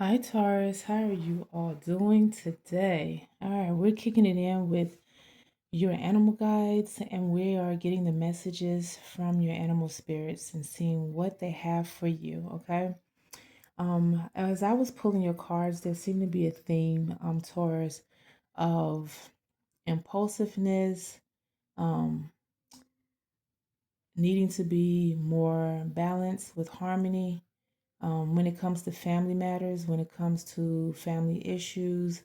Hi, Taurus. How are you all doing today? All right, we're kicking it in with your animal guides, and we are getting the messages from your animal spirits and seeing what they have for you. Okay. As I was pulling your cards, there seemed to be a theme, Taurus, of impulsiveness, um, needing to be more balanced with harmony. When it comes to family matters, when it comes to family issues,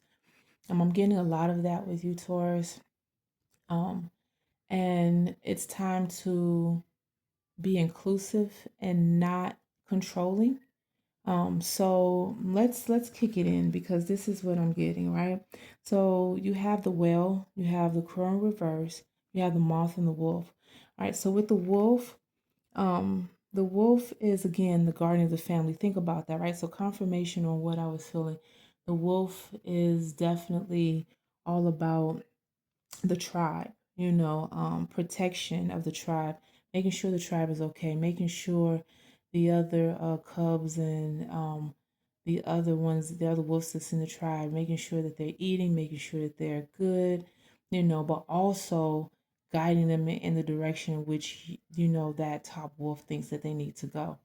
I'm getting a lot of that with you, Taurus. Um, and it's time to be inclusive and not controlling. So let's kick it in because this is what I'm getting, right? So you have the whale, you have the crow in reverse, you have the moth and the wolf. All right, so with the wolf is again the guardian of the family. Think about that, right? So confirmation on what I was feeling. The wolf is definitely all about the tribe, protection of the tribe, making sure the tribe is okay, making sure the other cubs and the other wolves that's in the tribe, making sure that they're eating, making sure that they're good, but also guiding them in the direction in which that top wolf thinks that they need to go,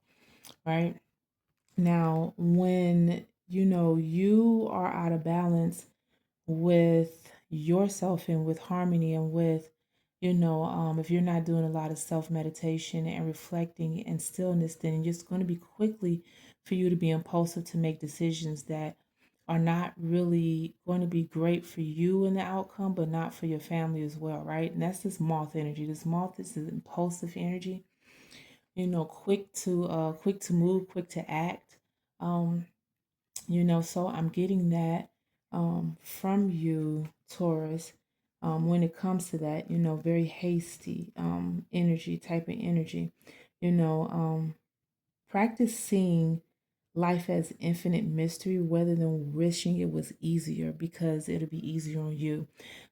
right? Now, when you are out of balance with yourself and with harmony and with if you're not doing a lot of self meditation and reflecting and stillness, then it's going to be quickly for you to be impulsive to make decisions that are not really going to be great for you in the outcome, but not for your family as well, right? And that's this moth energy. This moth is an impulsive energy, quick to move, quick to act. um so I'm getting that from you, Taurus, when it comes to that, very hasty energy, type of energy. You know, um, Practice seeing life as infinite mystery rather than wishing it was easier because it'll be easier on you.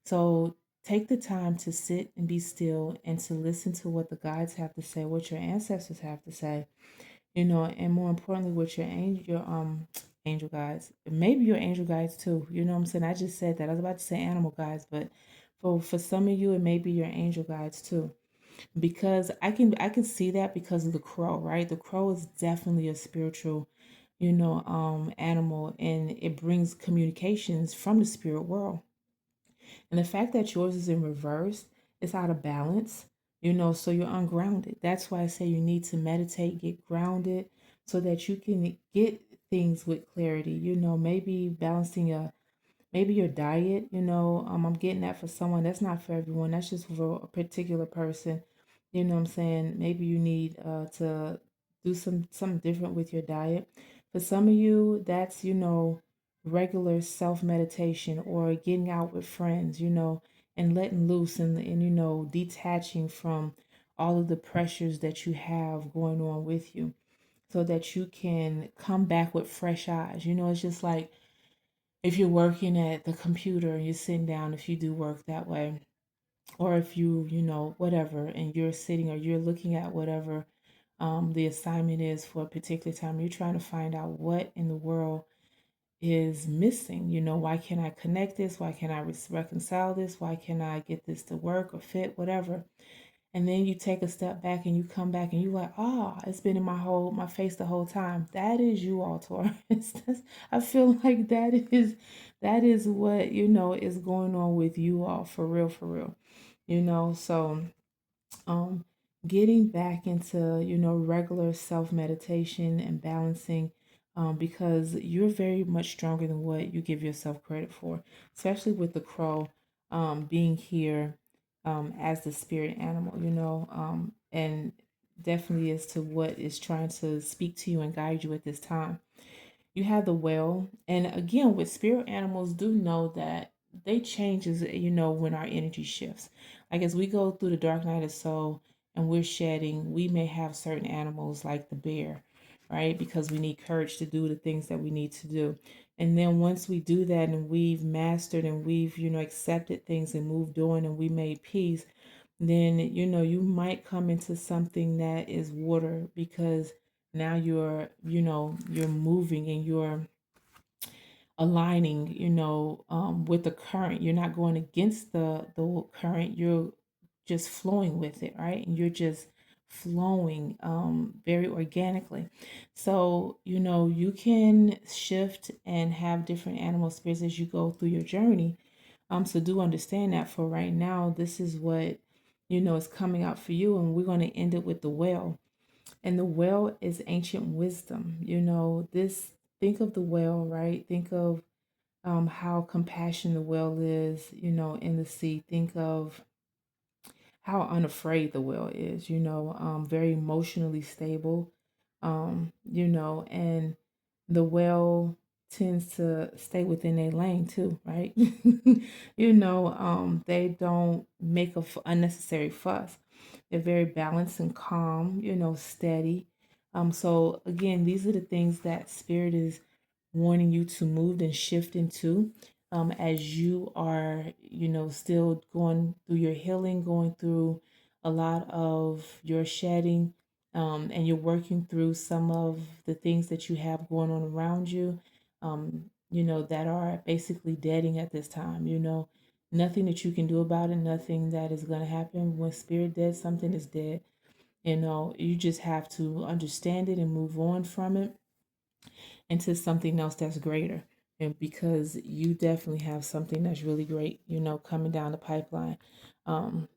So take the time to sit and be still and to listen to what the guides have to say, what your ancestors have to say, and more importantly, with your angel guides, maybe your angel guides too. You know what I'm saying? I just said that. I was about to say animal guides, but for some of you, it may be your angel guides too. Because I can see that because of the crow, right? The crow is definitely a spiritual, animal, and it brings communications from the spirit world. And the fact that yours is in reverse, it's out of balance, so you're ungrounded. That's why I say you need to meditate, get grounded so that you can get things with clarity, maybe balancing maybe your diet, I'm getting that for someone. That's not for everyone. That's just for a particular person. You know what I'm saying? Maybe you need to do something different with your diet. For some of you, that's, regular self meditation or getting out with friends, and letting loose and detaching from all of the pressures that you have going on with you so that you can come back with fresh eyes. It's just like if you're working at the computer and you're sitting down, if you do work that way, or if whatever, and you're sitting or you're looking at whatever the assignment is for a particular time, you're trying to find out what in the world is missing. Why can't I connect this? Why can't I reconcile this? Why can't I get this to work or fit, whatever? And then you take a step back and you come back and you like, it's been in my face the whole time. That is you all, Taurus. I feel like that is what is going on with you all, for real, for real. So um getting back into regular self meditation and balancing, because you're very much stronger than what you give yourself credit for, especially with the crow being here as the spirit animal, and definitely as to what is trying to speak to you and guide you at this time. You have the whale, and again, with spirit animals, do know that they changes, when our energy shifts. Like as we go through the dark night of soul and we're shedding, we may have certain animals like the bear, right? Because we need courage to do the things that we need to do. And then once we do that and we've mastered and we've, accepted things and moved on and we made peace, then you might come into something that is water, because now you're moving and you're aligning, with the current. You're not going against the current. You're just flowing with it, right? And you're just flowing very organically. So, you can shift and have different animal spirits as you go through your journey. So do understand that for right now, this is what, is coming out for you. And we're going to end it with the well. And the well is ancient wisdom. Think of the well, right? Think of how compassionate the well is, in the sea. Think of how unafraid the well is, very emotionally stable, and the well tends to stay within a lane too, right? They don't make a unnecessary fuss. They're very balanced and calm, steady. So again, these are the things that spirit is wanting you to move and shift into, as you are, still going through your healing, going through a lot of your shedding, and you're working through some of the things that you have going on around you, that are basically deading at this time. Nothing that you can do about it, nothing that is going to happen. When spirit dead, something is dead. You just have to understand it and move on from it into something else that's greater. And because you definitely have something that's really great, coming down the pipeline.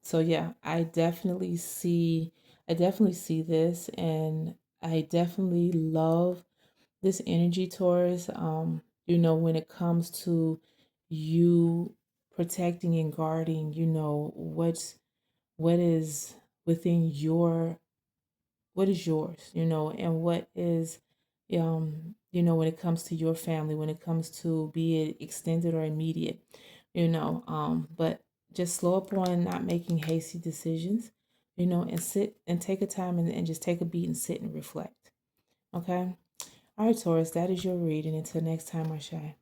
So yeah, I definitely see this, and I definitely love this energy, Taurus. When it comes to you protecting and guarding, what is within what is yours, and what is, when it comes to your family, when it comes to be it extended or immediate, but just slow up on not making hasty decisions, and sit and take a time, and just take a beat and sit and reflect. Okay. All right, Taurus, that is your reading. Until next time, Marsha.